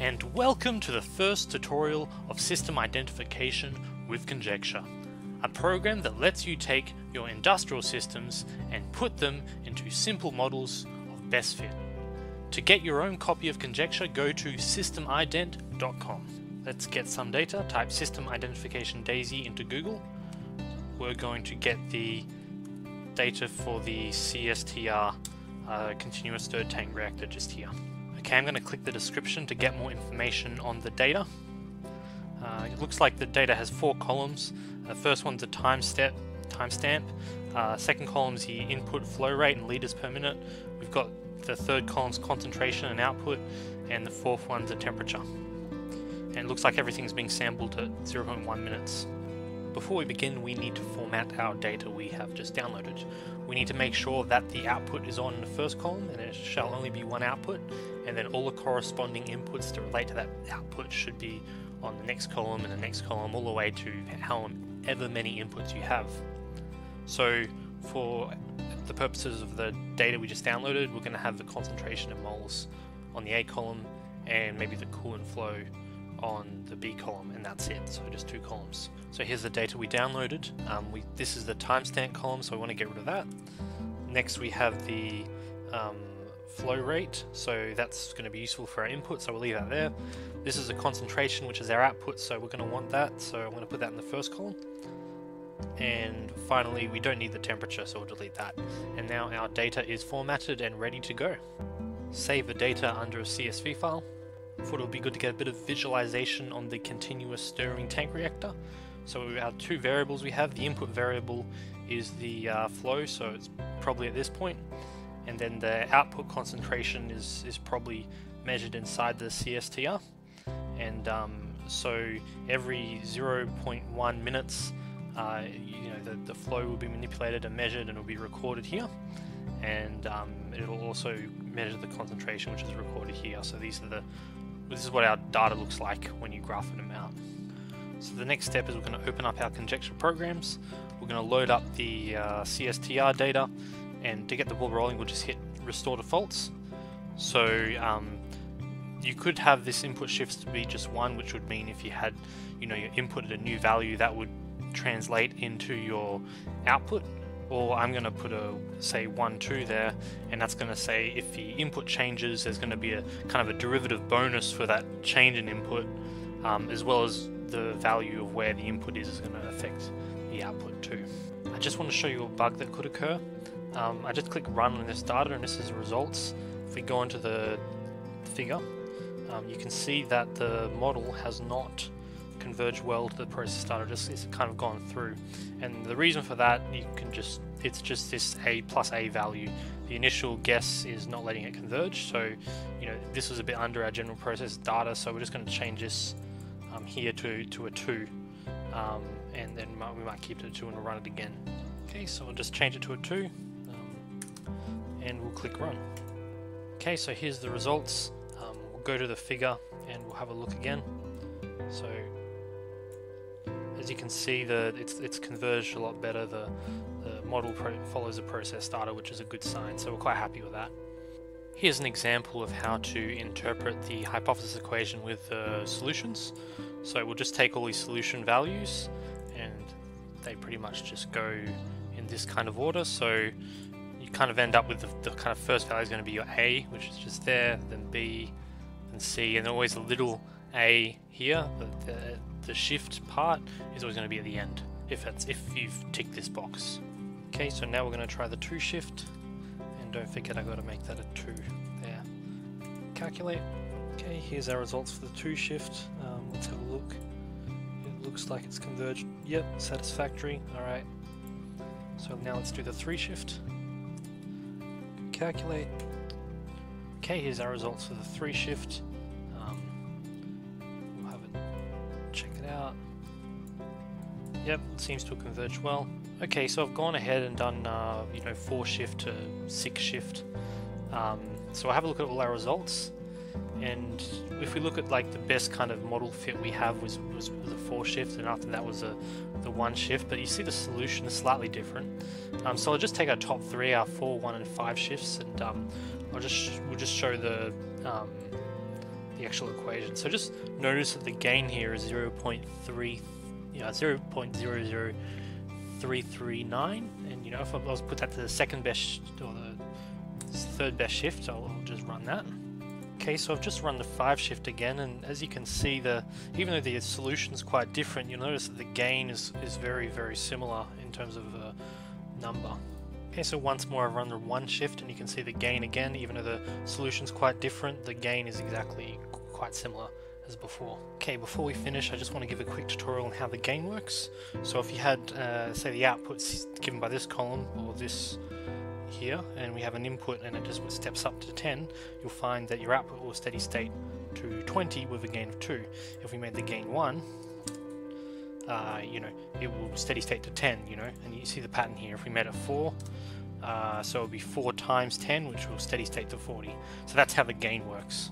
and welcome to the first tutorial of System Identification with Conjecture, a program that lets you take your industrial systems and put them into simple models of best fit. To get your own copy of Conjecture, go to systemident.com. Let's get some data. Type System Identification DAISY into Google. We're going to get the data for the CSTR continuous stirred tank reactor just here. Okay, I'm going to click the description to get more information on the data. It looks like the data has 4 columns. The first one's a timestamp. Second column's the input flow rate in liters per minute. We've got the third column's concentration and output, and the fourth one's a temperature. And it looks like everything's being sampled at 0.1 minutes. Before we begin, we need to format our data we have just downloaded. We need to make sure that the output is on the first column, and there shall only be one output, and then all the corresponding inputs to relate to that output should be on the next column and the next column, all the way to however many inputs you have. So for the purposes of the data we just downloaded, we're going to have the concentration in moles on the A column and maybe the coolant flow on the B column, and that's it. So just 2 columns. So here's the data we downloaded. This is the timestamp column, so I want to get rid of that. Next we have the flow rate, so that's going to be useful for our input, so we'll leave that there. This is a concentration, which is our output, so we're going to want that, so I'm going to put that in the first column. And finally, we don't need the temperature, so we'll delete that. And now our data is formatted and ready to go. Save the data under a CSV file. I thought it would be good to get a bit of visualization on the continuous stirring tank reactor. So our 2 variables we have, the input variable is the flow, so it's probably at this point, and then the output concentration is probably measured inside the CSTR, and so every 0.1 minutes the flow will be manipulated and measured, and will be recorded here, and it will also measure the concentration, which is recorded here. So this is what our data looks like when you graph them out. So the next step is we're going to open up our Conjecture programs. We're going to load up the CSTR data, and to get the ball rolling, we'll just hit Restore Defaults. So you could have this input shifts to be just 1, which would mean if you had, you inputted a new value, that would translate into your output. Or I'm going to put say 1, 2 there, and that's going to say if the input changes, there's going to be a kind of a derivative bonus for that change in input, as well as the value of where the input is going to affect the output too. I just want to show you a bug that could occur. I just click run on this data, and this is the results. If we go into the figure, you can see that the model has not converged well to the process data. It's kind of gone through, and the reason for that, it's just this A plus A value. The initial guess is not letting it converge, so this was a bit under our general process data, so we're just going to change this here to a 2, and then we might keep it at 2 and we'll run it again. Okay, so we'll just change it to a 2, and we'll click run. Okay, so here's the results. We'll go to the figure and we'll have a look again. So as you can see, it's converged a lot better. The model follows the process data, which is a good sign, so we're quite happy with that. Here's an example of how to interpret the hypothesis equation with solutions. So we'll just take all these solution values, and they pretty much just go in this kind of order. So you kind of end up with the kind of first value is going to be your A, which is just there, then B, and C, and always a little a here. The shift part is always going to be at the end, if you've ticked this box. Okay, so now we're going to try the 2 shift, and don't forget I've got to make that a 2 there. Calculate. Okay, here's our results for the 2 shift. Let's have a look. It looks like it's converged. Yep, satisfactory. Alright. So now let's do the 3 shift. Calculate. Okay, here's our results for the 3 shift. We'll have it, check it out. Yep, it seems to have converged well. Okay, so I've gone ahead and done 4 shift to 6 shift. So I'll have a look at all our results, and if we look at like the best kind of model fit we have was the 4 shift, and after that was the 1 shift, but you see the solution is slightly different. So I'll just take our top 3, our 4, 1 and 5 shifts, and we'll just show the the actual equation. So just notice that the gain here is 0.00339, and you know, if I was to put that to the second best or the third best shift, I'll just run that. Okay, so I've just run the 5 shift again, and as you can see, even though the solution's quite different, you'll notice that the gain is very, very similar in terms of number. Okay, so once more I've run the 1 shift, and you can see the gain again, even though the solution's quite different, the gain is exactly quite similar as before. Okay, before we finish, I just want to give a quick tutorial on how the gain works. So if you had, say, the outputs given by this column or this here, and we have an input and it just steps up to 10, you'll find that your output will steady state to 20 with a gain of 2. If we made the gain 1, you know, it will steady state to 10, you know, and you see the pattern here. If we made it 4, so it will be 4 times 10, which will steady state to 40. So that's how the gain works.